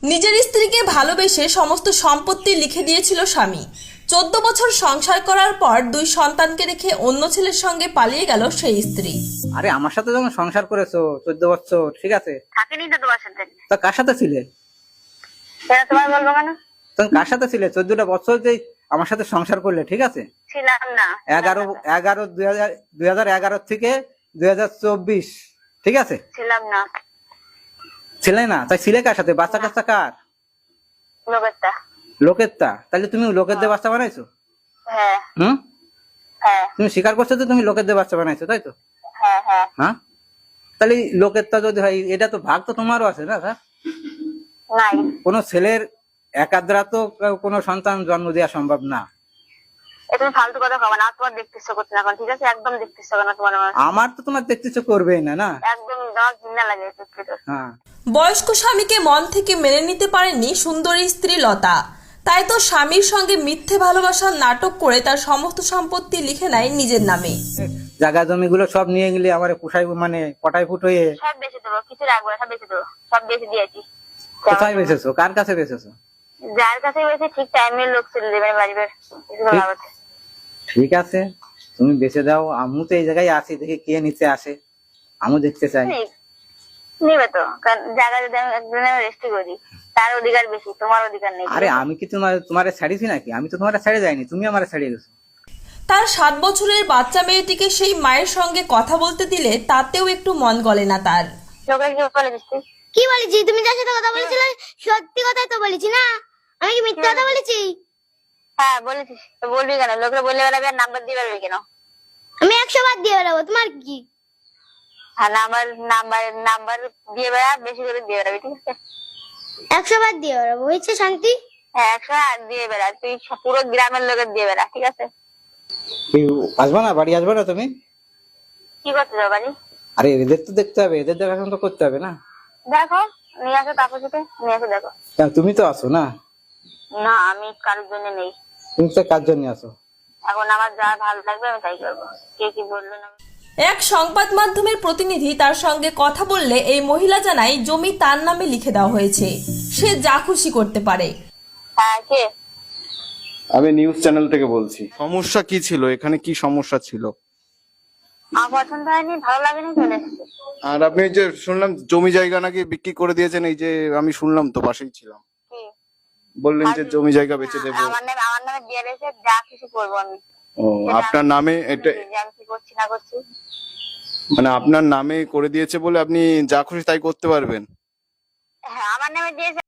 নিজের স্ত্রীকে ভালোবেসে সমস্ত সম্পত্তি লিখে দিয়েছিল স্বামী। 14 বছর সংসার করার পর 2 সন্তানকে রেখে অন্য ছেলের সঙ্গে পালিয়ে গেল সেই স্ত্রী। আরে আমার সাথে যখন সংসার করেছো 14 বছর, ঠিক আছে, থাকিনি তো তোমার সাথে। তা কার সাথে ছিলে? সেটা তোমার বলবো কেন? তুমি কার সাথে ছিলে 14টা বছর যে আমার সাথে সংসার করলে? ঠিক আছে, ছিলাম না। 2011 থেকে 2024, ঠিক আছে, ছিলাম না। ছিলে না? তাই ছিলে কার সাথে? বাচ্চা কাচ্চা কার? লোকেরটা। লোকের তা? তাহলে তুমি লোকের দিয়ে বাচ্চা বানাইছো? হ্যাঁ হুম, হ্যাঁ তুমি স্বীকার করছো যে তুমি লোকের দিয়ে বাচ্চা বানাইছো, তাই তো? হ্যাঁ হ্যাঁ। হ্যাঁ, তাহলে লোকের তা যদি হয়, এটা তো ভাগ তো তোমারও আছে না স্যার? নাই। কোনো ছেলের একাদ্রা তো কোনো সন্তান জন্ম দেওয়া সম্ভব না। এ তুমি ফালতু কথা কবে না, তোমার দেখতে ইচ্ছা করছে না এখন, ঠিক আছে? একদম দেখতে ইচ্ছা করে না তোমার আমার। আমার তো তোমার দেখতে ইচ্ছে করবেই না, না? একদম আমার ঘৃণা লাগে দেখতে তো। হ্যাঁ, বয়স্ক স্বামীকে মন থেকে মেনে নিতে পারেননি সুন্দরী স্ত্রী লতা। তাই তো স্বামীর সঙ্গে মিথ্যে ভালোবাসার নাটক করে তার সমস্ত সম্পত্তি লিখে নেয় নিজের নামে। জায়গা জমিগুলো সব নিয়ে গেলে আমার কোষাই মানে পটাই ফুট হয়ে। সব বেঁচে দেবো, কিছু রাখবো না, সব বেঁচে দেবো, সব বেঁচে দিয়েছি। কোথায় বেচেছো? কার কাছে বেচেছো? যার কাছে বেঁচে ঠিক টাইমের লোক ছিল দেবেন বাড়ির কিছু লাভ আছে। ঠিক আছে, তুমি বেচে দাও, আমিও তো এই জায়গায় আছি, দেখি কে নিচে আসে, আমিও দেখতে চাই। নিবে তো, কারণ জায়গা যদি আমি একজনের রেস্টি করি তার অধিকার বেশি, তোমার অধিকার নেই। আরে আমি কি তোমারে ছাড়িছি নাকি? আমি তো তোমারে ছেড়ে যাইনি, তুমি আমারে ছাড়িয়ে গেছো। তার 7 বছরের বাচ্চা মেয়েটিকে সেই মায়ের সঙ্গে কথা বলতে দিলে তাতেও একটু মন গলে না তার। লোকে কি বলেছিস তুই? কি বলেছি? তুমি যার সাথে কথা বলেছিলে সত্যি কথাই তো বলেছি না, আমি কি মিথ্যা কথা বলেছি? হ্যাঁ বলেছিস, তো বলবি কেন? লোকেরা বললে বেড়াবি আর নাম্বার দিয়ে বেড়াবি কেন? আমি 100 বার দিয়ে বেড়াবো, তোমার কি? হ্যাঁ, নাম্বার নাম্বার নাম্বার দিয়ে বেড়া, বেশি করে দিয়ে বেড়াবি, ঠিক আছে? 100 বার দিয়ে বেড়াবো, হয়েছে শান্তি? হ্যাঁ 100 আর দিয়ে বেড়া, তুই পুরো গ্রামের লোকের দিয়ে বেড়া, ঠিক আছে? কেউ আসবে না? বাড়ি আসবে না তুমি? কি করতে যাও বাড়ি? আরে এদের তো দেখতে হবে, এদের দেখাশোনা তো করতে হবে না? দেখো, নিয়ে আসো তাপসীকে, নিয়ে আসো দেখো। কেন, তুমি তো আসো না? না আমি কারোর জন্য নেই, তুমি তো কার জন্য আসো? এখন আমার যা ভালো লাগবে আমি তাই করবো, কে কি বললো না। এক সংবাদ মাধ্যমের প্রতিনিধি তার সঙ্গে কথা বললে এই মহিলা জানায় জমি তার নামে লিখে দেওয়া হয়েছে, সে যা খুশি করতে পারে। হ্যাঁ কে? আমি নিউজ চ্যানেল থেকে বলছি। সমস্যা কি ছিল এখানে? কি সমস্যা ছিল? আমার পছন্দ হয়নি, ভালো লাগেনি, চলে এসেছি। আর আপনি এই যে শুনলাম জমি জায়গা নাকি বিক্রি করে দিয়েছেন, এই যে আমি শুনলাম তো, পাশেই ছিলাম, কি? বললেন যে জমি জায়গা বেচে দেবো। আমার নামে দিয়ে রেখে যা কিছু করবো আমি। ও, আপনার নামে এটা যে আমি কি করছি না করছি। মানে আপনার নামে করে দিয়েছে বলে আপনি যা খুশি তাই করতে পারবেন? হ্যাঁ আমার নামে দিয়েছে।